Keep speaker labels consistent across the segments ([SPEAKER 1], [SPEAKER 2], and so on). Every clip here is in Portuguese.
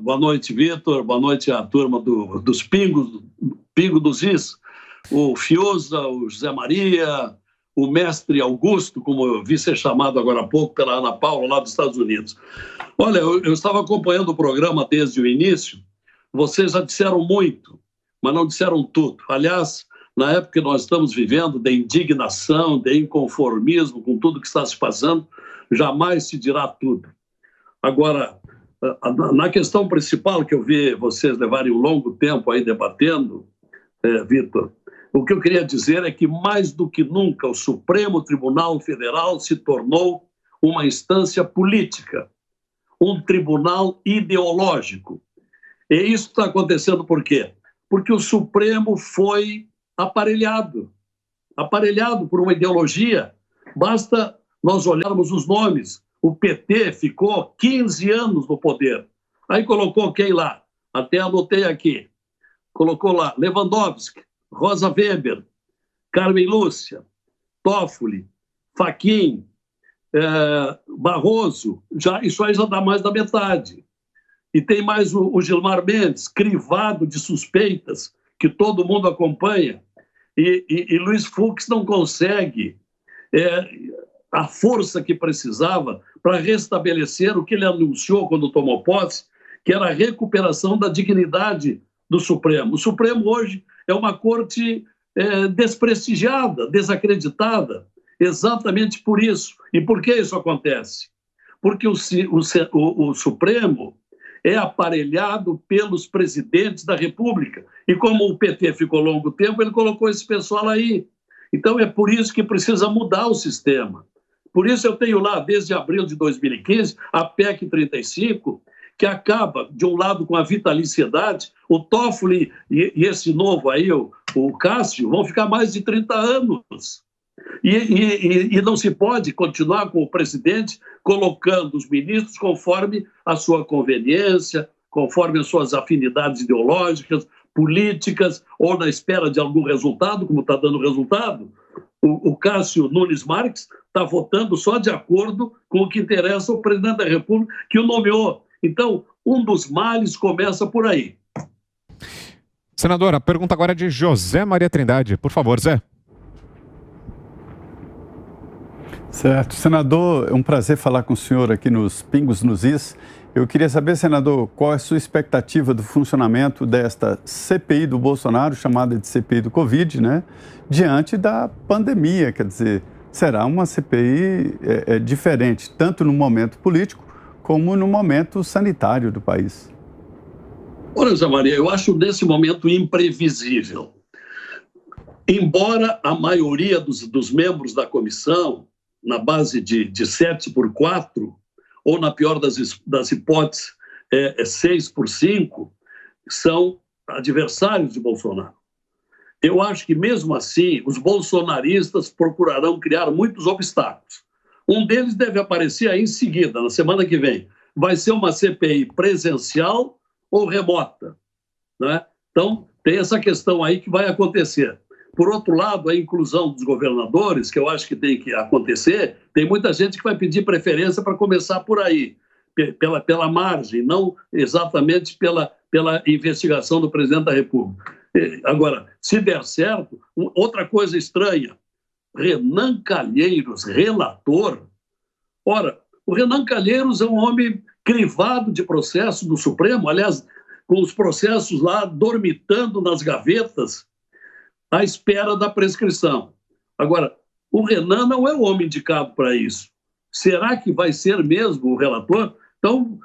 [SPEAKER 1] Boa noite, Vitor. Boa noite à turma dos Pingo dos Is. O Fiuza, o José Maria, o mestre Augusto, como eu vi ser chamado agora há pouco pela Ana Paula, lá dos Estados Unidos. Olha, eu estava acompanhando o programa desde o início. Vocês já disseram muito, mas não disseram tudo. Aliás, na época que nós estamos vivendo, de indignação, de inconformismo com tudo que está se passando, jamais se dirá tudo. Agora, na questão principal que eu vi vocês levarem um longo tempo aí debatendo, Vitor, o que eu queria dizer é que, mais do que nunca, o Supremo Tribunal Federal se tornou uma instância política, um tribunal ideológico. E isso está acontecendo por quê? Porque o Supremo foi aparelhado por uma ideologia. Basta nós olharmos os nomes. O PT ficou 15 anos no poder. Aí colocou quem lá? Até anotei aqui. Colocou lá Lewandowski, Rosa Weber, Carmen Lúcia, Toffoli, Fachin, Barroso. Isso aí já dá mais da metade. E tem mais o Gilmar Mendes, crivado de suspeitas, que todo mundo acompanha. E Luiz Fux não consegue a força que precisava para restabelecer o que ele anunciou quando tomou posse, que era a recuperação da dignidade do Supremo. O Supremo hoje é uma corte desprestigiada, desacreditada, exatamente por isso. E por que isso acontece? Porque o Supremo é aparelhado pelos presidentes da República. E como o PT ficou longo tempo, ele colocou esse pessoal aí. Então é por isso que precisa mudar o sistema. Por isso eu tenho lá, desde abril de 2015, a PEC 35, que acaba, de um lado, com a vitaliciedade. O Toffoli e esse novo aí, o Cássio, vão ficar mais de 30 anos. E não se pode continuar com o presidente colocando os ministros conforme a sua conveniência, conforme as suas afinidades ideológicas, políticas, ou na espera de algum resultado, como está dando resultado. O Cássio Nunes Marques está votando só de acordo com o que interessa ao presidente da República, que o nomeou. Então, um dos males começa por aí.
[SPEAKER 2] Senadora, a pergunta agora é de José Maria Trindade. Por favor, Zé.
[SPEAKER 3] Certo. Senador, é um prazer falar com o senhor aqui nos Pingos nos Is. Eu queria saber, senador, qual é a sua expectativa do funcionamento desta CPI do Bolsonaro, chamada de CPI do Covid, né? Diante da pandemia, quer dizer, será uma CPI diferente, tanto no momento político como no momento sanitário do país.
[SPEAKER 1] Olha, Zé Maria, eu acho nesse momento imprevisível. Embora a maioria dos membros da comissão, na base de 7-4, ou na pior das hipóteses, 6-5, são adversários de Bolsonaro. Eu acho que, mesmo assim, os bolsonaristas procurarão criar muitos obstáculos. Um deles deve aparecer aí em seguida, na semana que vem. Vai ser uma CPI presencial ou remota, né? Então, tem essa questão aí que vai acontecer. Por outro lado, a inclusão dos governadores, que eu acho que tem que acontecer, tem muita gente que vai pedir preferência para começar por aí, pela margem, não exatamente pela investigação do presidente da República. Agora, se der certo, outra coisa estranha, Renan Calheiros, relator. Ora, o Renan Calheiros é um homem crivado de processo do Supremo, aliás, com os processos lá dormitando nas gavetas, à espera da prescrição. Agora, o Renan não é o homem indicado para isso. Será que vai ser mesmo o relator? Então,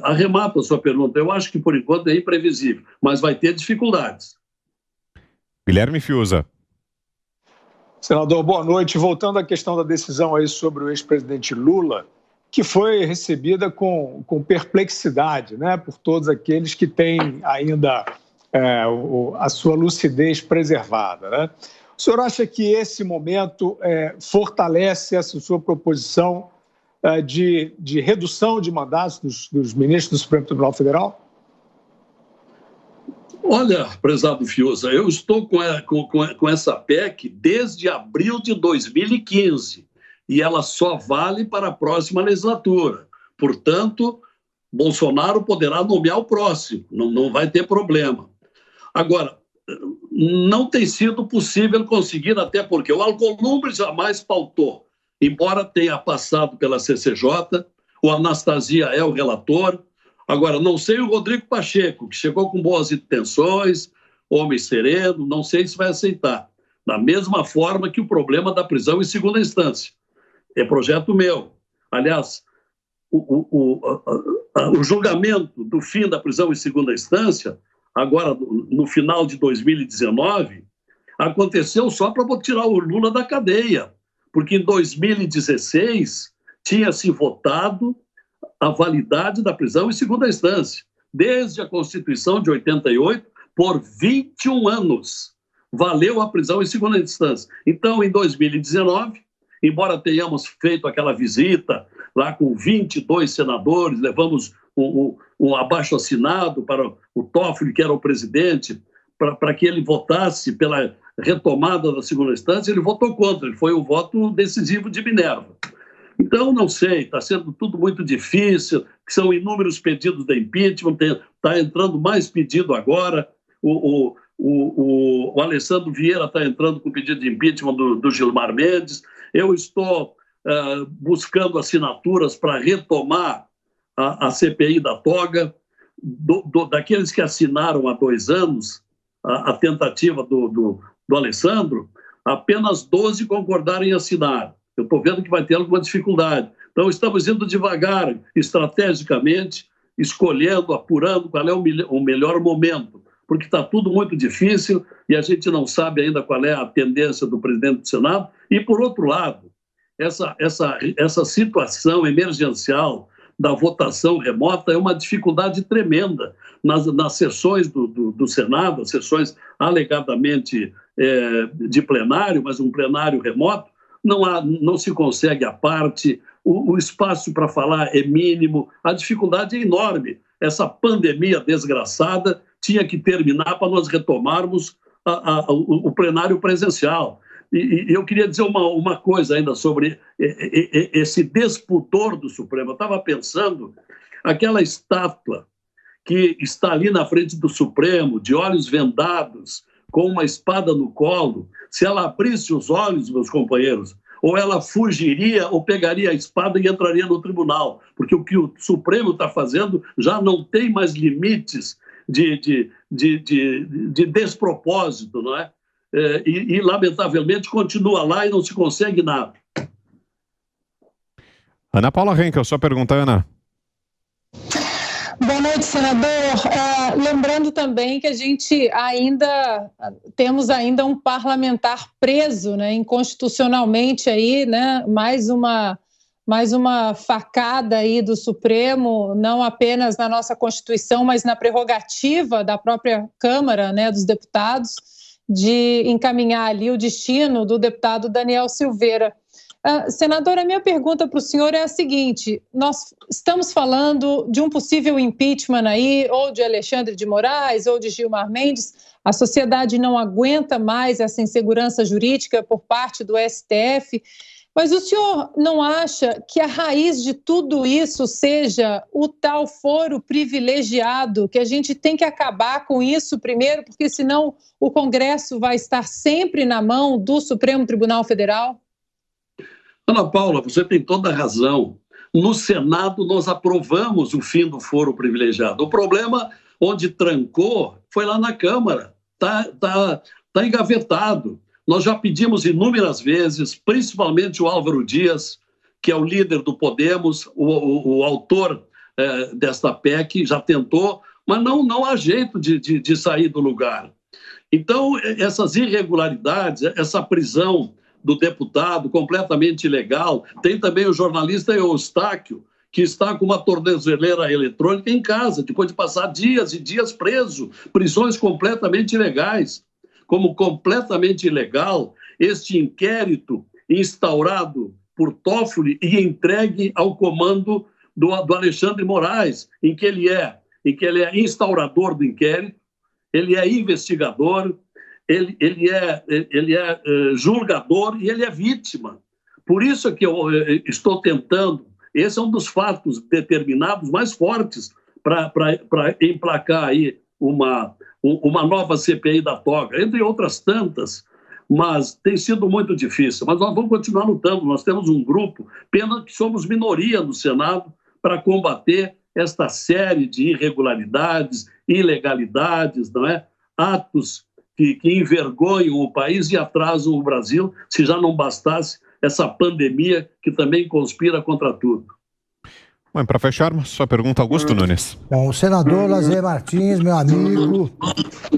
[SPEAKER 1] arremato a sua pergunta. Eu acho que, por enquanto, é imprevisível, mas vai ter dificuldades.
[SPEAKER 2] Guilherme Fiuza.
[SPEAKER 4] Senador, boa noite. Voltando à questão da decisão aí sobre o ex-presidente Lula, que foi recebida com perplexidade, né, por todos aqueles que têm ainda a sua lucidez preservada, né? O senhor acha que esse momento fortalece essa sua proposição de redução de mandatos dos ministros do Supremo Tribunal Federal?
[SPEAKER 1] Olha, prezado Fiuza, eu estou com essa PEC desde abril de 2015 e ela só vale para a próxima legislatura. Portanto, Bolsonaro poderá nomear o próximo, não vai ter problema. Agora, não tem sido possível conseguir, até porque o Alcolumbre jamais pautou, embora tenha passado pela CCJ, o Anastasia é o relator. Agora, não sei o Rodrigo Pacheco, que chegou com boas intenções, homem sereno, não sei se vai aceitar. Da mesma forma que o problema da prisão em segunda instância. É projeto meu. Aliás, o julgamento do fim da prisão em segunda instância, agora no final de 2019, aconteceu só para tirar o Lula da cadeia, porque em 2016 tinha se votado a validade da prisão em segunda instância, desde a Constituição de 88, por 21 anos. Valeu a prisão em segunda instância. Então, em 2019, embora tenhamos feito aquela visita lá com 22 senadores, levamos um abaixo-assinado para o Toffoli, que era o presidente, para que ele votasse pela retomada da segunda instância, ele votou contra, ele foi o voto decisivo de Minerva. Então, não sei, está sendo tudo muito difícil, são inúmeros pedidos de impeachment, está entrando mais pedido agora, o Alessandro Vieira está entrando com pedido de impeachment do Gilmar Mendes, eu estou buscando assinaturas para retomar a CPI da toga, daqueles que assinaram há 2 anos a tentativa do Alessandro, apenas 12 concordaram em assinar. Eu estou vendo que vai ter alguma dificuldade. Então, estamos indo devagar, estrategicamente, escolhendo, apurando qual é o melhor momento, porque está tudo muito difícil e a gente não sabe ainda qual é a tendência do presidente do Senado. E, por outro lado, essa situação emergencial da votação remota é uma dificuldade tremenda nas sessões do Senado, as sessões alegadamente de plenário, mas um plenário remoto, não se consegue a parte, o espaço para falar é mínimo, a dificuldade é enorme. Essa pandemia desgraçada tinha que terminar para nós retomarmos o plenário presencial. E eu queria dizer uma coisa ainda sobre esse despudor do Supremo. Eu estava pensando, aquela estátua que está ali na frente do Supremo, de olhos vendados, com uma espada no colo, se ela abrisse os olhos, meus companheiros, ou ela fugiria ou pegaria a espada e entraria no tribunal, porque o que o Supremo está fazendo já não tem mais limites de despropósito, não é? E, lamentavelmente, continua lá e não se consegue nada.
[SPEAKER 2] Ana Paula Henkel, sua pergunta, Ana.
[SPEAKER 5] Boa noite, senador. Lembrando também que a gente temos ainda um parlamentar preso, né, inconstitucionalmente aí, né, mais uma facada aí do Supremo, não apenas na nossa Constituição, mas na prerrogativa da própria Câmara, né, dos deputados, de encaminhar ali o destino do deputado Daniel Silveira. Senadora, a minha pergunta para o senhor é a seguinte: nós estamos falando de um possível impeachment aí, ou de Alexandre de Moraes, ou de Gilmar Mendes. A sociedade não aguenta mais essa insegurança jurídica por parte do STF. Mas o senhor não acha que a raiz de tudo isso seja o tal foro privilegiado, que a gente tem que acabar com isso primeiro, porque senão o Congresso vai estar sempre na mão do Supremo Tribunal Federal?
[SPEAKER 1] Ana Paula, você tem toda a razão. No Senado, nós aprovamos o fim do foro privilegiado. O problema, onde trancou, foi lá na Câmara. Tá engavetado. Nós já pedimos inúmeras vezes, principalmente o Álvaro Dias, que é o líder do Podemos, o autor desta PEC, já tentou, mas não há jeito de sair do lugar. Então, essas irregularidades, essa prisão do deputado completamente ilegal, tem também o jornalista Eustáquio, que está com uma tornozeleira eletrônica em casa, depois de passar dias e dias preso, prisões completamente ilegais. Como completamente ilegal este inquérito instaurado por Toffoli e entregue ao comando do Alexandre Moraes, em que ele é instaurador do inquérito, ele é investigador, ele é julgador e ele é vítima. Por isso é que eu estou tentando esse é um dos fatos determinados mais fortes para emplacar aí uma nova CPI da toga, entre outras tantas, mas tem sido muito difícil. Mas nós vamos continuar lutando, nós temos um grupo, pena que somos minoria no Senado, para combater esta série de irregularidades, ilegalidades, não é? Atos que envergonham o país e atrasam o Brasil, se já não bastasse essa pandemia que também conspira contra tudo.
[SPEAKER 2] Bom, para fecharmos, sua pergunta, Augusto Nunes.
[SPEAKER 6] Bom, o senador Lazer Martins, meu amigo,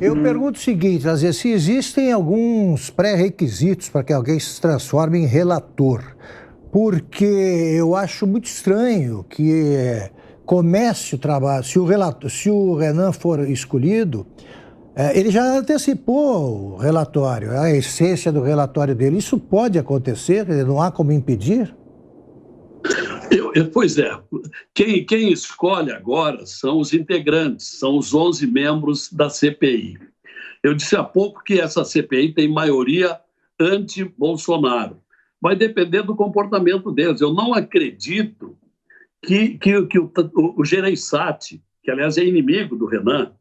[SPEAKER 6] eu pergunto o seguinte, Lazer, se existem alguns pré-requisitos para que alguém se transforme em relator, porque eu acho muito estranho que comece o trabalho, se o Renan for escolhido, ele já antecipou o relatório, a essência do relatório dele. Isso pode acontecer? Não há como impedir?
[SPEAKER 1] Pois é. Quem escolhe agora são os integrantes, são os 11 membros da CPI. Eu disse há pouco que essa CPI tem maioria anti-Bolsonaro. Vai depender do comportamento deles. Eu não acredito que o Gereissati, que aliás é inimigo do Renan,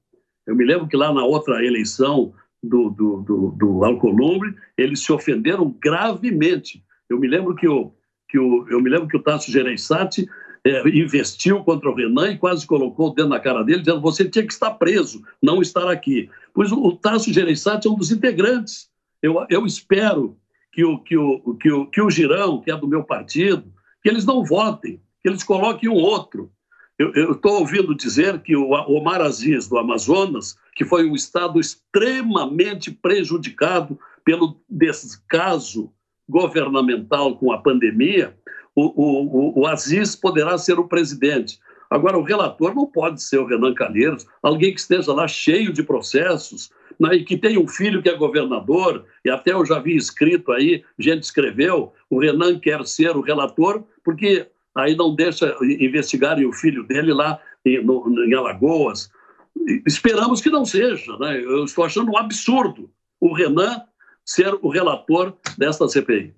[SPEAKER 1] eu me lembro que lá na outra eleição do Alcolumbre, eles se ofenderam gravemente. Eu me lembro que o Tasso Gereissati investiu contra o Renan e quase colocou o dedo na cara dele, dizendo: você tinha que estar preso, não estar aqui. Pois o Tasso Gereissati é um dos integrantes. Eu espero que o Girão, que é do meu partido, que eles não votem, que eles coloquem um outro. Eu estou ouvindo dizer que o Omar Aziz, do Amazonas, que foi um estado extremamente prejudicado pelo descaso governamental com a pandemia, o Aziz poderá ser o presidente. Agora, o relator não pode ser o Renan Calheiros, alguém que esteja lá cheio de processos, né, e que tem um filho que é governador, e até eu já vi escrito aí, gente escreveu, o Renan quer ser o relator, porque aí não deixa investigarem o filho dele lá em Alagoas. Esperamos que não seja, né? Eu estou achando um absurdo o Renan ser o relator desta CPI.